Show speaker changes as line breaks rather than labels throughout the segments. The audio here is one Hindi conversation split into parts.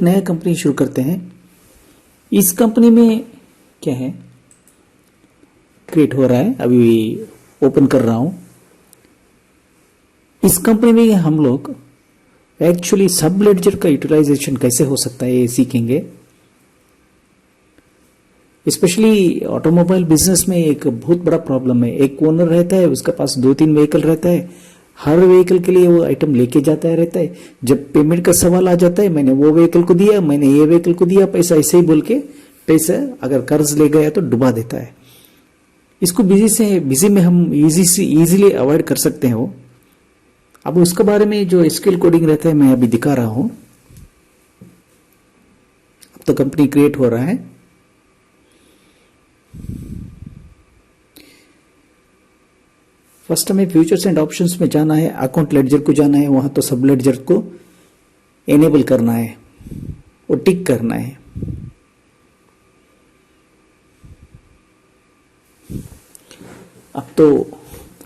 नया कंपनी शुरू करते हैं। इस कंपनी में क्या है, क्रिएट हो रहा है, अभी ओपन कर रहा हूं। इस कंपनी में हम लोग एक्चुअली सब लेडजर का यूटिलाइजेशन कैसे हो सकता है ये सीखेंगे। स्पेशली ऑटोमोबाइल बिजनेस में एक बहुत बड़ा प्रॉब्लम है, एक ओनर रहता है, उसके पास 2-3 व्हीकल रहता है, हर व्हीकल के लिए वो आइटम लेके जाता है रहता है। जब पेमेंट का सवाल आ जाता है, मैंने वो व्हीकल को दिया, मैंने ये व्हीकल को दिया पैसा, ऐसे ही बोल के पैसा अगर कर्ज ले गया तो डुबा देता है। इसको बिजी में हम इजीली अवॉइड कर सकते हैं वो। अब उसके बारे में जो स्किल कोडिंग रहता है मैं अभी दिखा रहा हूं। अब तो कंपनी क्रिएट हो रहा है। फर्स्ट हमें फ्यूचर्स एंड ऑप्शंस में जाना है, अकाउंट लेडजर को जाना है, वहां तो सब लेडजर को एनेबल करना है और टिक करना है। अब तो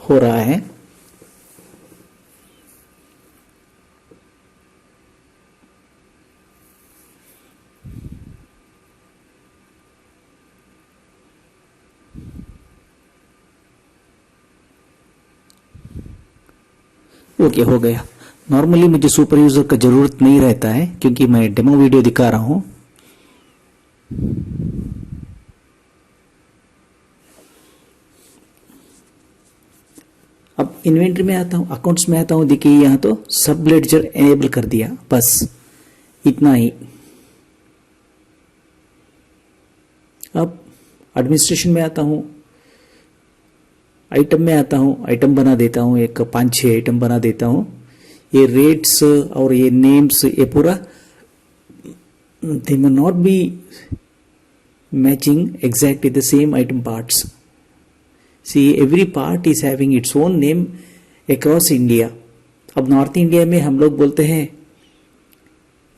हो रहा है। ओके, हो गया। नॉर्मली मुझे सुपर यूजर का जरूरत नहीं रहता है क्योंकि मैं डेमो वीडियो दिखा रहा हूं। अब इन्वेंट्री में आता हूं, अकाउंट्स में आता हूं, देखिए यहां तो सब लेडजर एनेबल कर दिया, बस इतना ही। अब एडमिनिस्ट्रेशन में आता हूं, आइटम में आता हूं, आइटम बना देता हूं, एक 5-6 आइटम बना देता हूं। ये रेट्स और ये नेम्स, ये पूरा they may not be matching exactly the same item parts. See every part is having its own name across India. अब नॉर्थ इंडिया में हम लोग बोलते हैं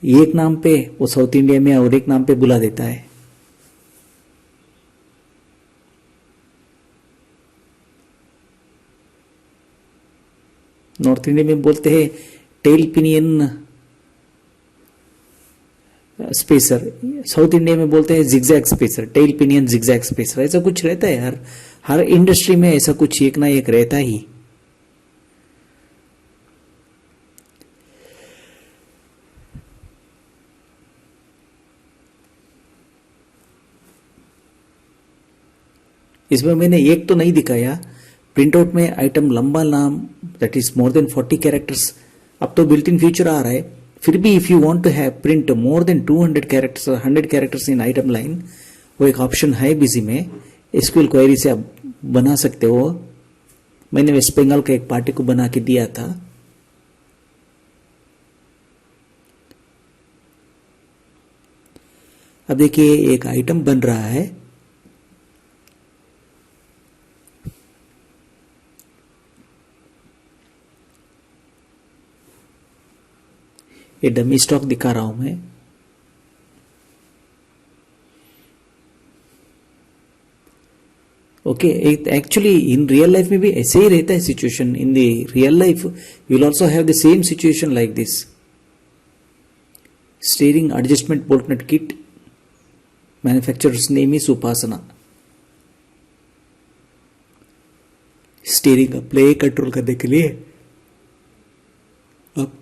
एक नाम पे, वो साउथ इंडिया में और एक नाम पे बुला देता है। नॉर्थ इंडिया में बोलते हैं tail pinion spacer, south India में बोलते हैं zigzag spacer, tail pinion zigzag spacer, ऐसा कुछ रहता है। हर इंडस्ट्री में ऐसा कुछ एक ना एक रहता ही। इसमें मैंने एक तो नहीं दिखाया, प्रिंटआउट में आइटम लंबा नाम that is more than 40 characters. अब तो बिल्ट इन फीचर आ रहा है, फिर भी if you want to have print more than 200 characters और 100 कैरेक्टर्स इन आइटम लाइन, वो एक ऑप्शन है बिजी में। एसक्यूएल क्वेरी से आप बना सकते हो। मैंने वेस्ट बंगाल का एक पार्टी को बना के दिया था। अब देखिए एक आइटम बन रहा है। ये डमी स्टॉक दिखा रहा हूं मैं। Okay, actually in real life में भी ऐसे ही रहता है situation. In the real life you will also have the same situation like this. Steering adjustment bolt nut kit, manufacturers name is Upasana. Steering का प्ले कंट्रोल करने के लिए अब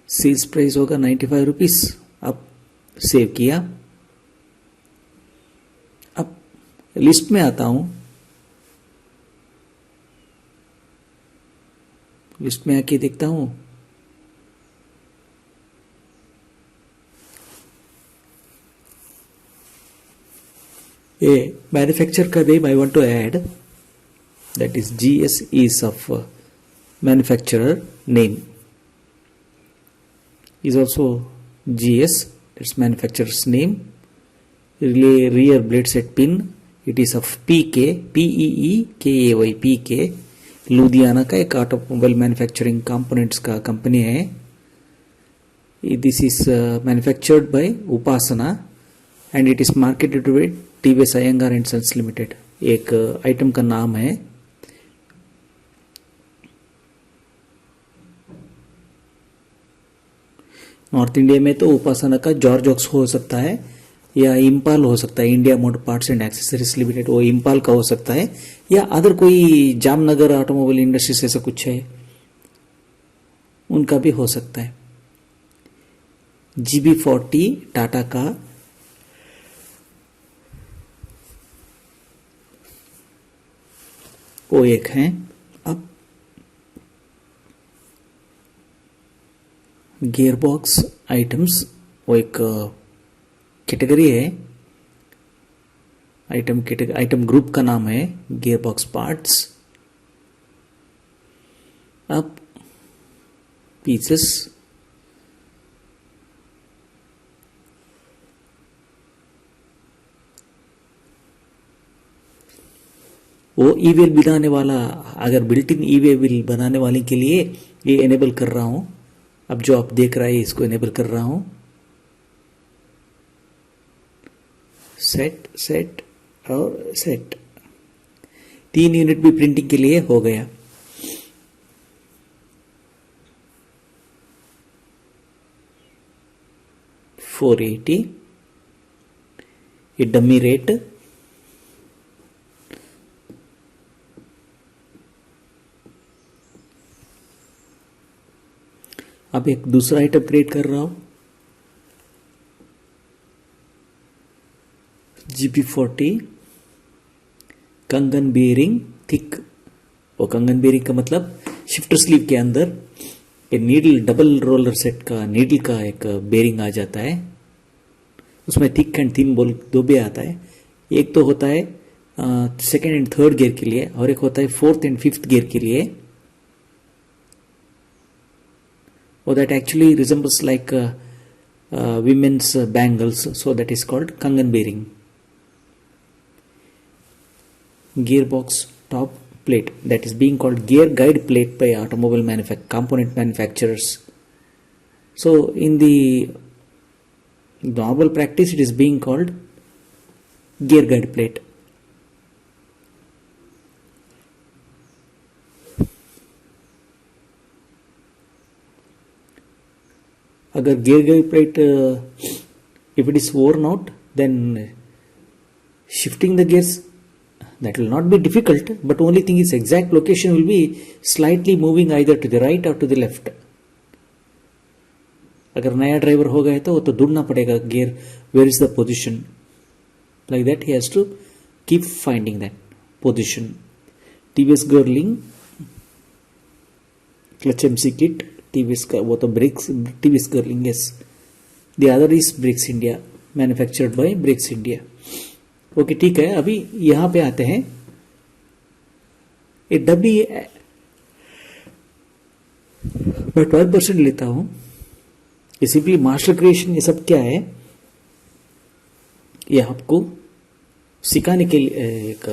सेल्स प्राइस होगा 95 रुपीज। अब सेव किया। अब लिस्ट में आता हूं, लिस्ट में आके देखता हूं ये मैन्युफैक्चर का name I want to add, that is GS is of manufacturer name is also GS, its manufacturer's name. Rear blade set pin, it is of PK, PEEKAY, PK, Ludhiana का एक ऑटोमोबाइल मैन्युफैक्चरिंग कंपोनेंट्स का कंपनी है। This is manufactured by Upasana and it is marketed by TVS Iyengar and sons limited. एक आइटम का नाम है। नॉर्थ इंडिया में तो उपासना का जॉर्ज ऑक्स हो सकता है या इम्पाल हो सकता है, India motor parts and accessories limited, वो इम्पाल का हो सकता है, या अदर कोई जामनगर ऑटोमोबाइल इंडस्ट्रीज ऐसा कुछ है उनका भी हो सकता है। GB40 टाटा का वो एक है। अब गियरबॉक्स आइटम्स वो एक कैटेगरी है, आइटम ग्रुप का नाम है गियरबॉक्स पार्ट्स। अब पीसेस वो ई व्हील बनाने वाला, अगर बिल्ट इन ई व्हील बनाने वाले के लिए ये एनेबल कर रहा हूं। अब जो आप देख रहे हैं इसको एनेबल कर रहा हूं। सेट और सेट, 3 यूनिट भी प्रिंटिंग के लिए हो गया। $480 ये डमी रेट। अब एक दूसरा आइटम क्रिएट कर रहा हूं, GB40 कंगन बेयरिंग थिक। वो कंगन बेयरिंग का मतलब शिफ्टर स्लीव के अंदर ये नीडल, डबल रोलर सेट का नीडल का एक बेयरिंग आ जाता है, उसमें थिक एंड थिन बोल दो भी आता है। एक तो होता है सेकेंड एंड थर्ड गियर के लिए, और एक होता है 4th एंड 5th गियर के लिए। Or that actually resembles like women's bangles, so that is called Kangan bearing. Gearbox top plate, that is being called gear guide plate by automobile component manufacturers. So in the normal practice it is being called gear guide plate. अगर gear guide plate if it is worn out, then shifting the gears that will not be difficult, but only thing is exact location will be slightly moving either to the right or to the left. अगर नया ड्राइवर हो गया तो वो तो ढूंढना पड़ेगा gear, where is the position, like that he has to keep finding that position. TVS Girling clutch MC kit, TVS का वो तो brakes, TVS Girling, yes. The other is Brakes India, manufactured by Brakes India. Okay ठीक है, अभी यहां पे आते हैं। ये डब्बी मैं 12% लेता हूं, ये सिंपली मास्टर क्रिएशन, ये सब क्या है ये आपको सिखाने के लिए एक,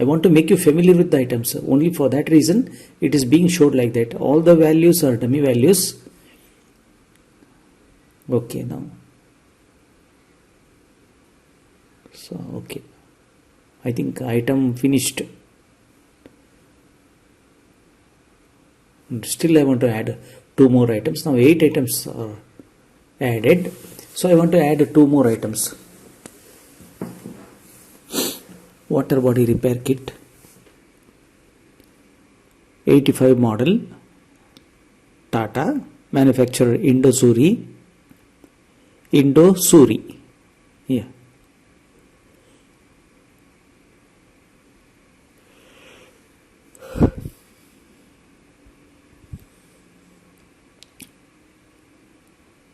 I want to make you familiar with the items. Only for that reason it is being showed like that. All the values are dummy values. Okay, now so okay, I think item finished. Still I want to add 2 more items. Now 8 items are added, so I want to add 2 more items. Water body repair kit, 85 model, Tata, manufacturer Indosuri, yeah.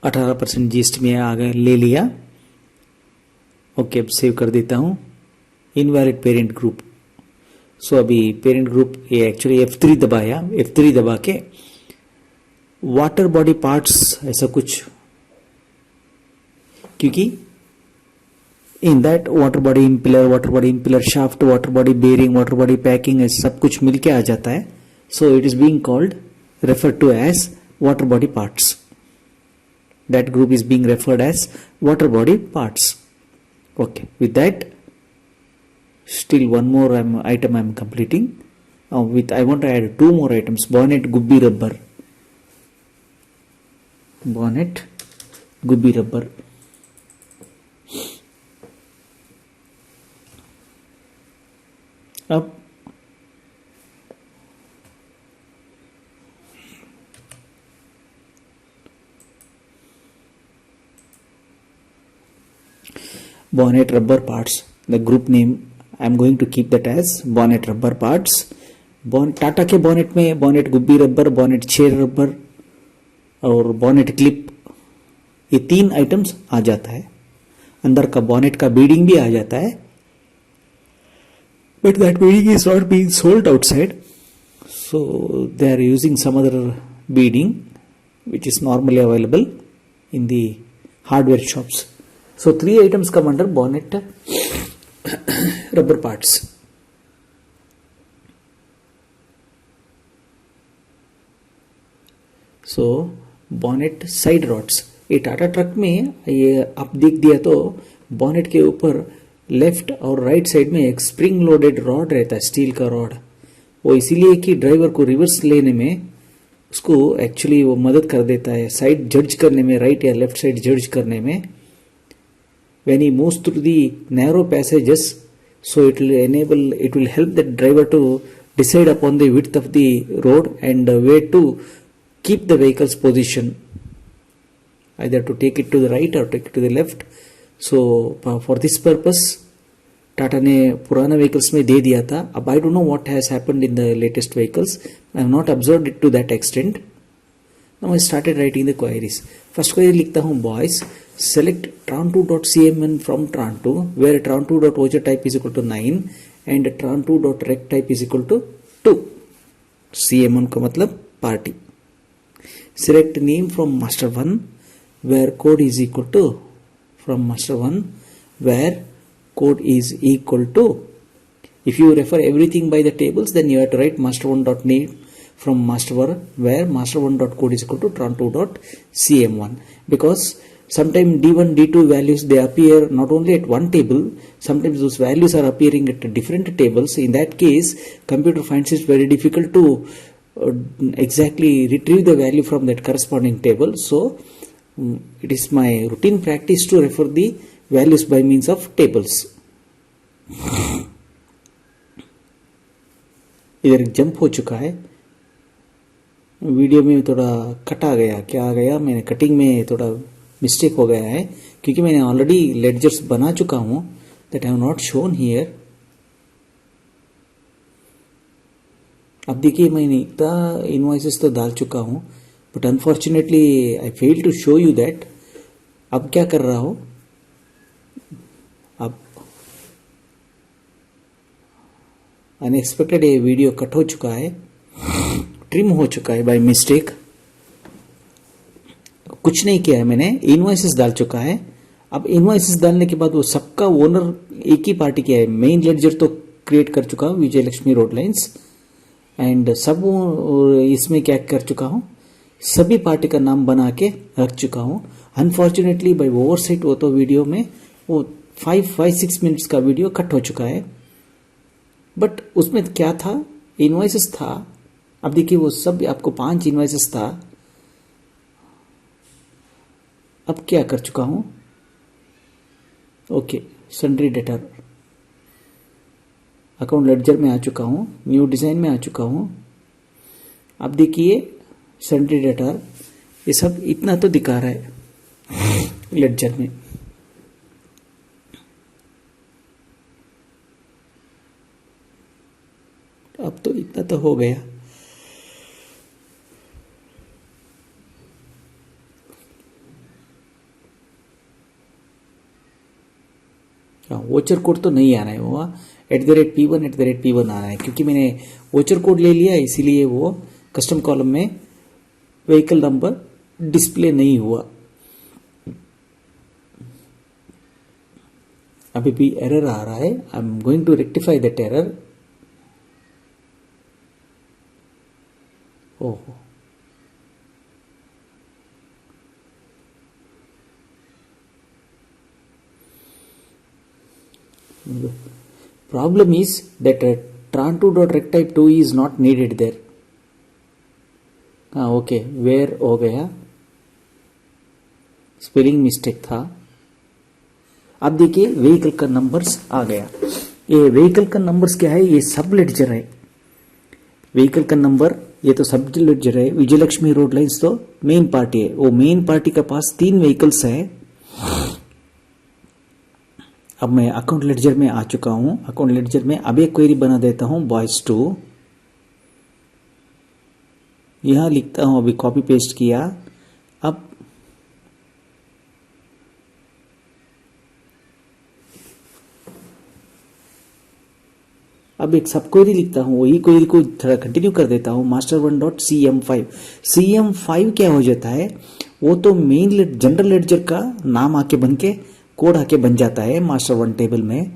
%18 GST में आ गए, ले लिया। ओके, अब सेव कर देता हूं। इनवैलिड पेरेंट ग्रुप, सो अभी पेरेंट ग्रुप ये एक्चुअली F3 दबाया, F3 दबा के वाटर बॉडी पार्ट्स ऐसा कुछ, क्योंकि in that water body impeller shaft, water body bearing, water body packing, ऐसा सब कुछ मिलके आ जाता है। So it is being called, referred to as water body parts. That group is being referred as water body parts. Okay, with that still one more item I am completing. With I want to add 2 more items. Bonnet gubbi rubber. bonnet, gubbi rubber. अब bonnet rubber parts, the group name I am going to keep that as bonnet rubber parts. Tata के बॉनेट में bonnet Gubbi rubber, bonnet chair rubber और बॉनेट क्लिप, ये 3 आइटम्स आ जाता है. अंदर का बॉनेट का बीडिंग भी आ जाता है, but that beading is not being sold outside, so they are using some other beading which is normally available in the hardware shops. So 3 items come under bonnet rubber parts. So bonnet side rods, ये टाटा ट्रक में ये आप देख दिया तो बॉनेट के ऊपर लेफ्ट और राइट साइड में एक स्प्रिंग लोडेड रॉड रहता है, स्टील का रॉड. वो इसीलिए कि ड्राइवर को रिवर्स लेने में उसको एक्चुअली वो मदद कर देता है, साइड जज करने में, राइट या लेफ्ट साइड जज करने में. when he moves through the narrow passages, so it will help the driver to decide upon the width of the road and where to keep the vehicle's position, either to take it to the right or take it to the left. So for this purpose Tata ने पुराना व्हीकल्स में दे दिया था. अब I don't know what has happened in the latest vehicles, I have not observed it to that extent. Now I started writing the queries. First query लिखता हूँ, boys select tran2.cmn from tran2 where tran2.oj type is equal to 9 and tran2.rect type is equal to 2. cmn का मतलब party. Select name from master1 where code is equal to, from master1 where code is equal to. If you refer everything by the tables, then you have to write master1.name from master1 where master1.code is equal to tran2.cm1, because sometimes d1 d2 values, they appear not only at one table, sometimes those values are appearing at different tables. In that case computer finds it very difficult to exactly retrieve the value from that corresponding table. So it is my routine practice to refer the values by means of tables. इधर जंप हो चुका है, वीडियो में थोड़ा कट आ गया, क्या आ गया, मैंने कटिंग में थोड़ा मिस्टेक हो गया है क्योंकि मैंने ऑलरेडी लेडजर्स बना चुका हूं, that I have not shown here. अब देखिए मैंने इतना इनवॉइसेस तो डाल चुका हूं, but unfortunately I fail to show you that. अब क्या कर रहा हूं, अब अनएक्सपेक्टेड ये वीडियो कट हो चुका है, ट्रिम हो चुका है बाय मिस्टेक. कुछ नहीं किया है मैंने, इनवॉइसेस डाल चुका है. अब इनवॉइसेस डालने के बाद वो सबका ओनर एक ही पार्टी किया है. मेन लेडजर तो क्रिएट कर चुका हूँ, विजय लक्ष्मी रोड लाइन्स, एंड सब इसमें क्या कर चुका हूँ, सभी पार्टी का नाम बना के रख चुका हूँ. अनफॉर्चुनेटली बाय ओवरसाइट वो तो वीडियो में वो 5-6 मिनट्स का वीडियो कट हो चुका है, बट उसमें क्या था, इनवॉइसेस था. अब देखिए वो सब आपको 5 इनवॉइसेस था. अब क्या कर चुका हूं, okay, sundry debtor account ledger में आ चुका हूं, न्यू डिजाइन में आ चुका हूं. अब देखिए सन्ड्री डेटर, ये सब इतना तो दिखा रहा है लेडजर में. अब तो इतना तो हो गया. वोचर कोड तो नहीं आना है, वो @p1 आना है, क्योंकि मैंने वोचर कोड ले लिया इसीलिए वो कस्टम कॉलम में व्हीकल नंबर डिस्प्ले नहीं हुआ. अभी भी एरर आ रहा है, I am going to rectify that error. ओहो, the problem is that tran2.rect type 2 is not needed there. Okay, where हो गया. स्पेलिंग मिस्टेक था। अब देखिए व्हीकल का नंबर्स आ गया। ये व्हीकल का नंबर्स क्या है, ये सब लेडजर है। व्हीकल का नंबर ये तो सब लेडजर है। विजयलक्ष्मी रोड लाइन्स तो मेन पार्टी है, वो मेन पार्टी के पास 3 व्हीकल्स है। अब मैं अकाउंट लेडजर में आ चुका हूं। अकाउंट लेडजर में अब एक क्वेरी बना देता हूं, बॉयज 2। यहां लिखता हूं, अभी कॉपी पेस्ट किया। अब एक सब क्वेरी लिखता हूं, वही क्वेरी को थोड़ा कंटिन्यू कर देता हूं। master1.cm5 cm5 क्या हो जाता है, वो तो मेन जनरल लेडजर का नाम आके बन के कोड आके बन जाता है master1 टेबल में।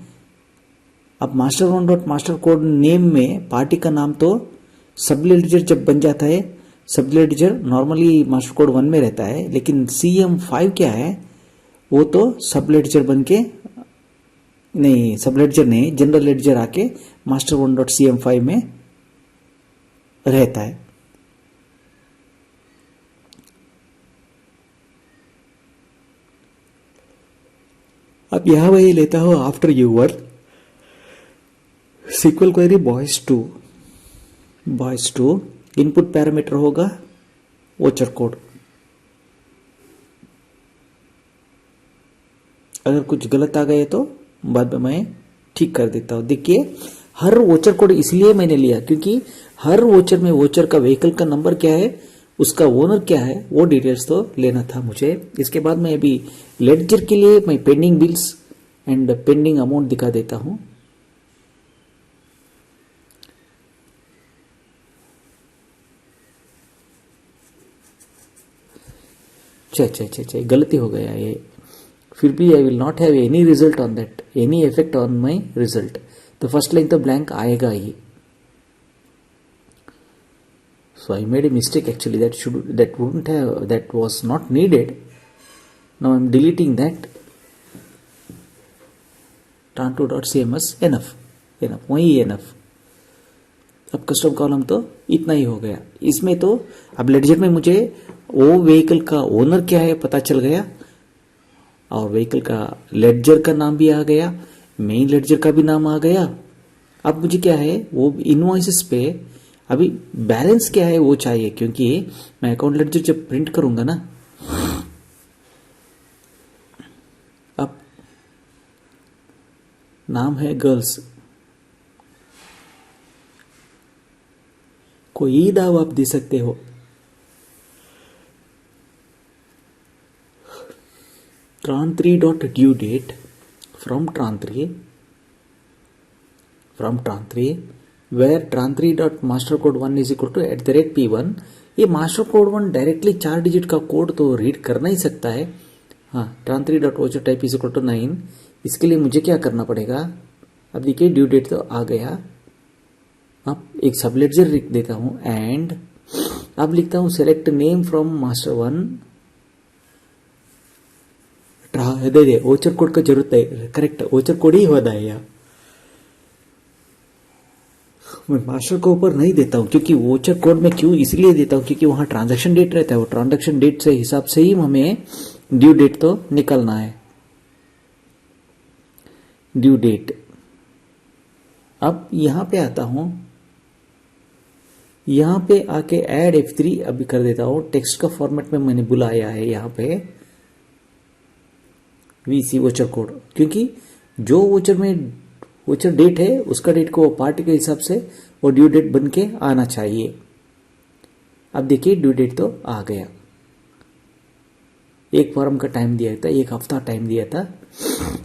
अब master1.master कोड नेम में पार्टी का नाम तो सब लेडजर जब बन जाता है, सब लेडजर नॉर्मली मास्टर कोड 1 में रहता है, लेकिन cm5 क्या है, वो तो सब लेडजर बन के नहीं, सब लेडजर नहीं, जनरल लेडजर आके master1.cm5 में रहता है। अब यहां वही लेता हूं, after your SQL query boys to input parameter होगा वोचर कोड। अगर कुछ गलत आ गए तो बाद में मैं ठीक कर देता हूं। देखिए हर वोचर कोड इसलिए मैंने लिया क्योंकि हर वोचर में वोचर का व्हीकल का नंबर क्या है, उसका ओनर क्या है, वो डिटेल्स तो लेना था मुझे। इसके बाद मैं अभी लेडजर के लिए मैं pending bills and pending amount दिखा देता हूं। अच्छा, गलती हो गया ये। फिर भी I will not have any result on that, any effect on my result. तो फर्स्ट लाइन तो ब्लैंक आएगा ही। So I made a mistake actually, that was not needed. Now I'm deleting that. tran2.cms enough, वही enough। अब कस्टम कॉलम तो इतना ही हो गया। इसमें तो अब लेडजर में मुझे वो व्हीकल का ओनर क्या है पता चल गया, और व्हीकल का लेडजर का नाम भी आ गया, मेन लेडजर का भी नाम आ गया। अब मुझे क्या है, वो इनवॉइसेस पे अभी बैलेंस क्या है वो चाहिए, क्योंकि मैं अकाउंट लेडजर जब प्रिंट करूंगा ना, अब नाम है गर्ल्स, कोई दाव आप दे सकते हो। tran3.due date from tran3 where tran3.mastercode1 is equal to @p1। ये मास्टर कोड 1 डायरेक्टली 4 डिजिट का कोड तो रीड करना ही सकता है। हाँ, tran3.vocher is equal to 9। इसके लिए मुझे क्या करना पड़ेगा, अब देखिए ड्यू डेट तो आ गया। अब एक सब लेडजर लिख देता हूं एंड अब लिखता हूं select name from master1। They voucher code का जरूरत है, करेक्ट वोचर कोड ही होता है। यहाँ मैं मास्टर को ऊपर नहीं देता हूं, क्योंकि वोचर कोड में क्यों इसलिए देता हूं, क्योंकि वहां ट्रांजैक्शन डेट रहता है, वो ट्रांजैक्शन डेट से हिसाब से ही हमें ड्यू डेट तो निकलना है। ड्यू डेट अब यहां पे आता हूं, यहां पे आके ऐड F3 अभी कर देता हूं। टेक्स्ट का फॉर्मेट में मैंने बुलाया है यहां पे VC वोचर कोड, क्योंकि जो वोचर में वोचर डेट है उसका डेट को पार्टी के हिसाब से वो ड्यू डेट बन के आना चाहिए। अब देखिए ड्यू डेट तो आ गया। एक फॉर्म का टाइम दिया था, एक हफ्ता टाइम दिया था,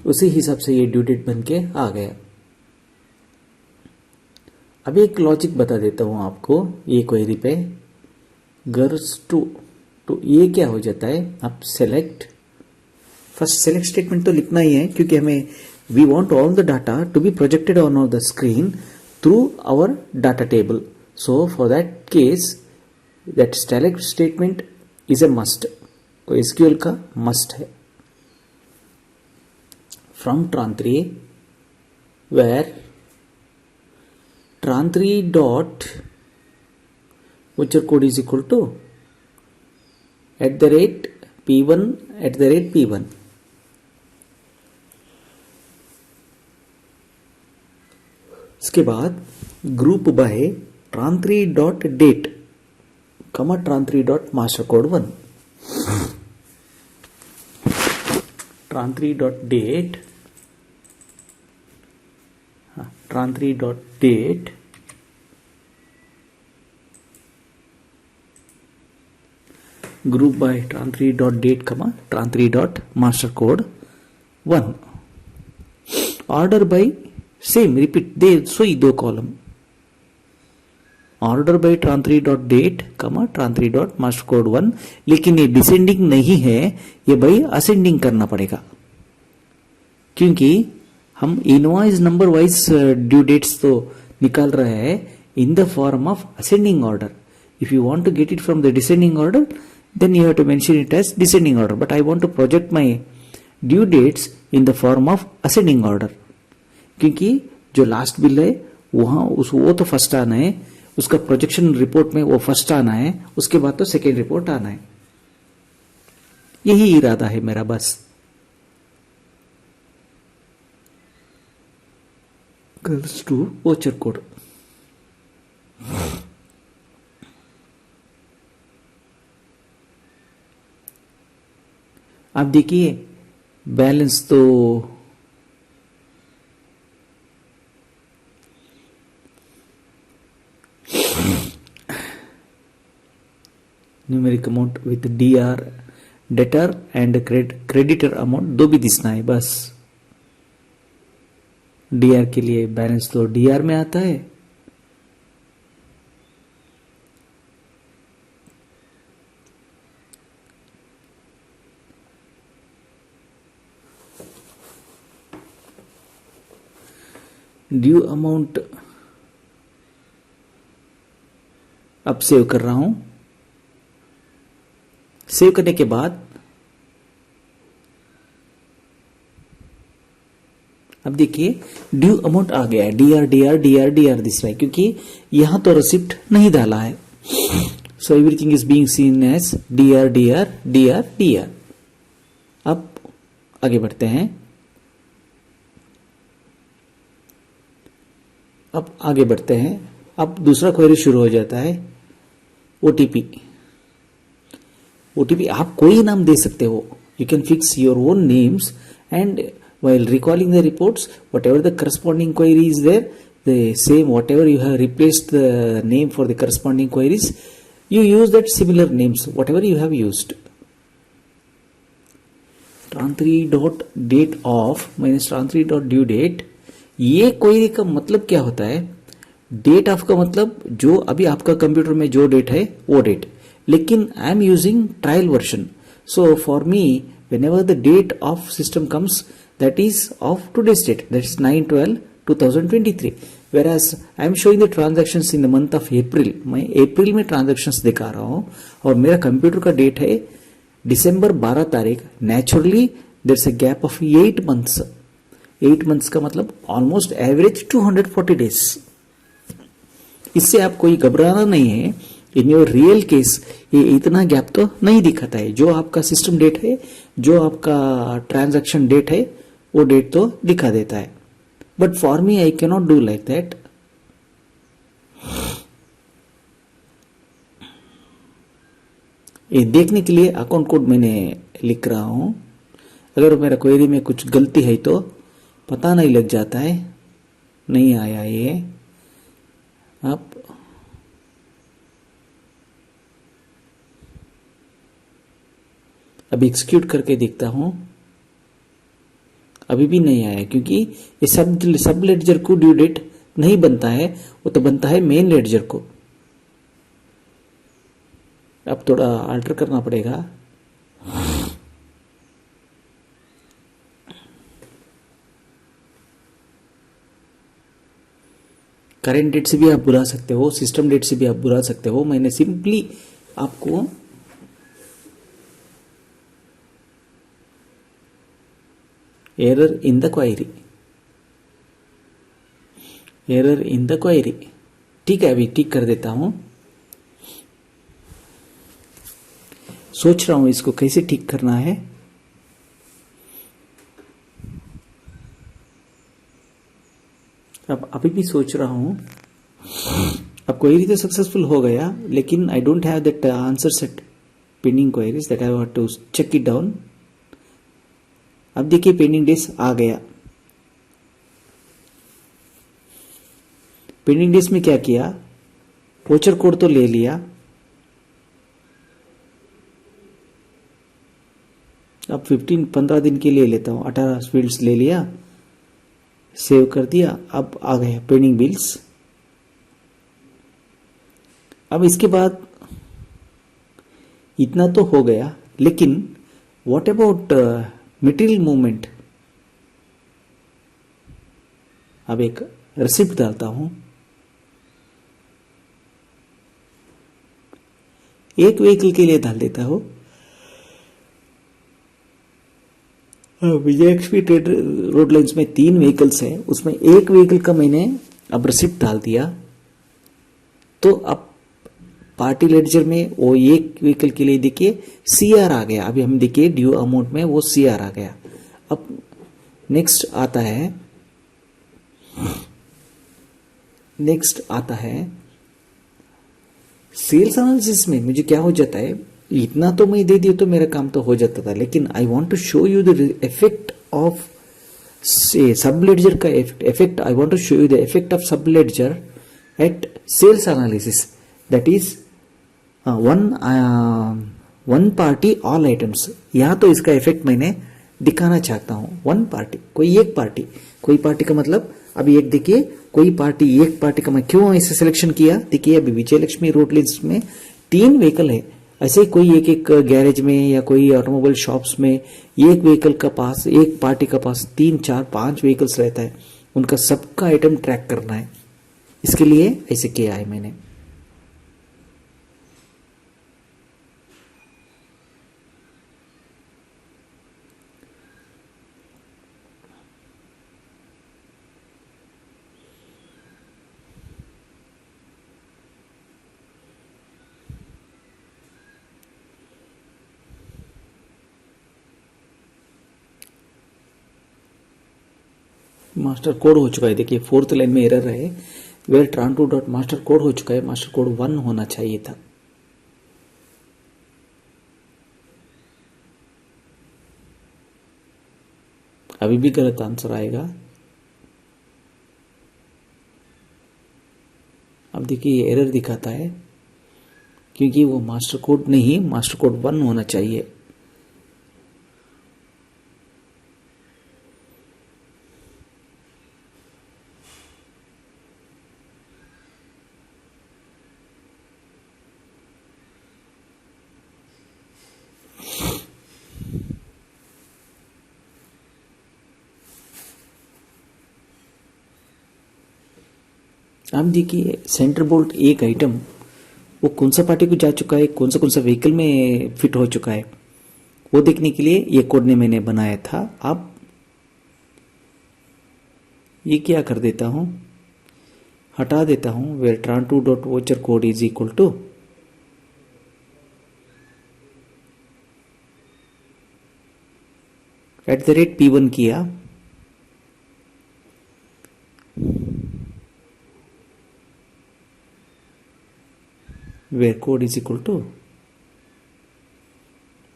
उसी हिसाब से ये ड्यू डेट बन के आ गया। अब एक लॉजिक बता देता हूं आपको ये क्वेरी पे। गर्ल्स टू ये क्या हो जाता है, अब सेलेक्ट, फर्स्ट सेलेक्ट स्टेटमेंट तो लिखना ही है, क्योंकि हमें we want all the data to be projected on the screen through our data table. So for that case that select statement is a must, तो एसक्यूएल का मस्ट है। From tran3 where tran3 dot voucher code is equal to @ P1 इसके बाद group by tran3.date tran3.mastercode1 tran3.date tran3.date group by tran3.date tran3.mastercode1 order by same repeat दे सोई दो column order by tran3.date tran3.mastercode1 लेकिन ये डिसेंडिंग नहीं है, ये भाई असेंडिंग करना पड़ेगा क्योंकि हम invoice number wise due dates तो निकाल रहे हैं in the form of ascending order. If you want to get it from the descending order, then you have to mention it as descending order. But I want to project my due dates in the form of ascending order. क्योंकि जो लास्ट बिल है वहां वो तो फर्स्ट आना है, उसका प्रोजेक्शन रिपोर्ट में वो फर्स्ट आना है, उसके बाद तो सेकेंड रिपोर्ट आना है. यही इरादा है मेरा बस. Girls to voucher code. आप देखिए बैलेंस तो numeric amount with DR debtor and creditor amount दो भी दिसना है बस. डीआर के लिए बैलेंस तो डीआर में आता है, ड्यू अमाउंट अब सेव कर रहा हूं. सेव करने के बाद अब देखिए ड्यू अमाउंट आ गया है, डीआर डीआर डीआर डीआर दिस रहा है क्योंकि यहां तो रिसिप्ट नहीं डाला है. So everything is being seen as DR DR DR DR. अब आगे बढ़ते हैं. अब दूसरा क्वेरी शुरू हो जाता है. ओटीपी आप कोई नाम दे सकते हो. You can fix your own names and while recalling the reports, whatever the corresponding query is there, the same whatever you have replaced the name for the corresponding queries, you use that similar names whatever you have used. tran3.date of minus tran3.due date. ये क्वेरी का मतलब क्या होता है? डेट ऑफ का मतलब जो अभी आपका कंप्यूटर में जो डेट है वो डेट, लेकिन I am using trial version. So for me whenever the date of system comes, that is of today's date, that is 9/12/2023, whereas I am showing the transactions in the month of April. मैं अप्रैल में ट्रांजेक्शन्स दिखा रहा हूं और मेरा कंप्यूटर का डेट है दिसंबर 12 तारीख. Naturally there is a gap of 8 months. 8 months का मतलब ऑलमोस्ट एवरेज 240 days. इससे आप कोई घबराना नहीं है. इन योर रियल केस ये इतना गैप तो नहीं दिखाता है. जो आपका सिस्टम डेट है, जो आपका ट्रांजैक्शन डेट है, वो डेट तो दिखा देता है. But for me I can not do like that. ये देखने के लिए अकाउंट कोड मैंने लिख रहा हूं. अगर मेरा क्वेरी में कुछ गलती है तो पता नहीं लग जाता है. नहीं आया ये. अब एग्जीक्यूट करके देखता हूं. अभी भी नहीं आया क्योंकि ये सब लेडजर को ड्यू डेट नहीं बनता है, वो तो बनता है मेन लेडजर को. अब थोड़ा अल्टर करना पड़ेगा. करेंट डेट से भी आप बुला सकते हो, सिस्टम डेट से भी आप बुला सकते हो. मैंने सिंपली आपको एरर इन द क्वेरी ठीक है, अभी ठीक कर देता हूं. सोच रहा हूं इसको कैसे ठीक करना है। अब अभी भी सोच रहा हूं। अब क्वेरी तो सक्सेसफुल हो गया, लेकिन I don't have that answer set pending queries that I have to check it down. अब देखिए पेंडिंग डेज आ गया। पेंडिंग डेज में क्या किया, वोचर कोड तो ले लिया। अब 15 दिन के लिए लेता हूं, 18 फील्ड्स ले लिया, सेव कर दिया। अब आ गया पेंडिंग बिल्स। अब इसके बाद इतना तो हो गया, लेकिन व्हाट अबाउट मटेरियल मूवमेंट। अब एक रिसिप्ट डालता हूं। एक व्हीकल के लिए डाल देता हूं। विजयलक्ष्मी ट्रेड रोड लाइन्स में 3 व्हीकल्स है, उसमें एक व्हीकल का मैंने अब रिसिप्ट डाल दिया। तो अब पार्टी लेडजर में वो एक व्हीकल के लिए देखिए सीआर आ गया। अभी हम देखिए ड्यू अमाउंट में वो सीआर आ गया। अब नेक्स्ट आता है सेल्स एनालिसिस में मुझे क्या हो जाता है, इतना तो मैं दे दिया तो मेरा काम तो हो जाता था, लेकिन I want to show you the effect of sub ledger का इफेक्ट। I want to show you the effect of sub ledger at sales analysis, that is one party all items. यहां तो इसका इफेक्ट मैंने दिखाना चाहता हूं। वन पार्टी, कोई पार्टी का मतलब अभी एक देखिए, कोई पार्टी, एक पार्टी का मैं क्यों ऐसे सिलेक्शन किया, देखिए अभी विजयलक्ष्मी रोड लाइन्स में 3 व्हीकल है। ऐसे कोई एक गैरेज में या कोई ऑटोमोबाइल शॉप्स में एक व्हीकल का पास, एक पार्टी का पास 3, 4, 5 व्हीकल्स रहता है, उनका सबका आइटम ट्रैक करना है। इसके लिए ऐसे किया है मैंने। मास्टर कोड हो चुका है, देखिए 4th लाइन में एरर है, वेयर ट्रांटू डॉट मास्टर कोड हो चुका है। मास्टर कोड 1 होना चाहिए था। अभी भी गलत आंसर आएगा। अब देखिए एरर दिखाता है, क्योंकि वो मास्टर कोड नहीं, मास्टर कोड 1 होना चाहिए। आप देखिए सेंटर बोल्ट एक आइटम वो कौन सा पार्टी को जा चुका है, कौन सा व्हीकल में फिट हो चुका है, वो देखने के लिए ये कोड ने मैंने बनाया था। अब ये क्या कर देता हूं, हटा देता हूं। वेयर ट्रांटू dot voucher code is equal to @P1 किया। where code is equal to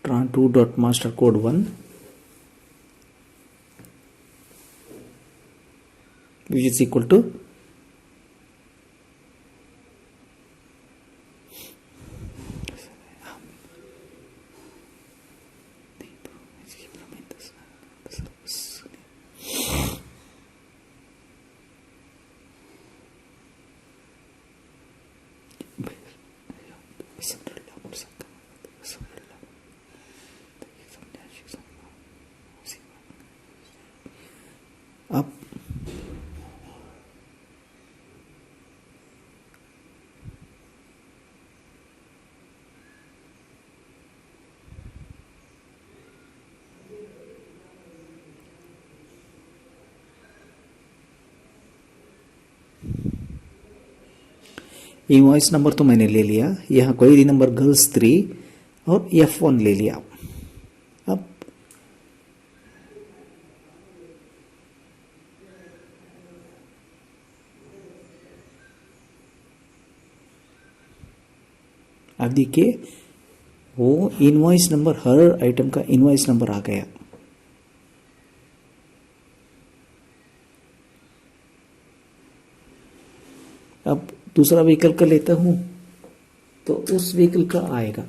tran2 dot master code 1, which is equal to अब इनवॉइस नंबर तो मैंने ले लिया। यहाँ क्वेरी नंबर गर्ल्स 3 और F1 ले लिया। अब देखिए वो इनवॉइस नंबर, हर आइटम का इनवॉइस नंबर आ गया। अब दूसरा व्हीकल का लेता हूं तो उस व्हीकल का आएगा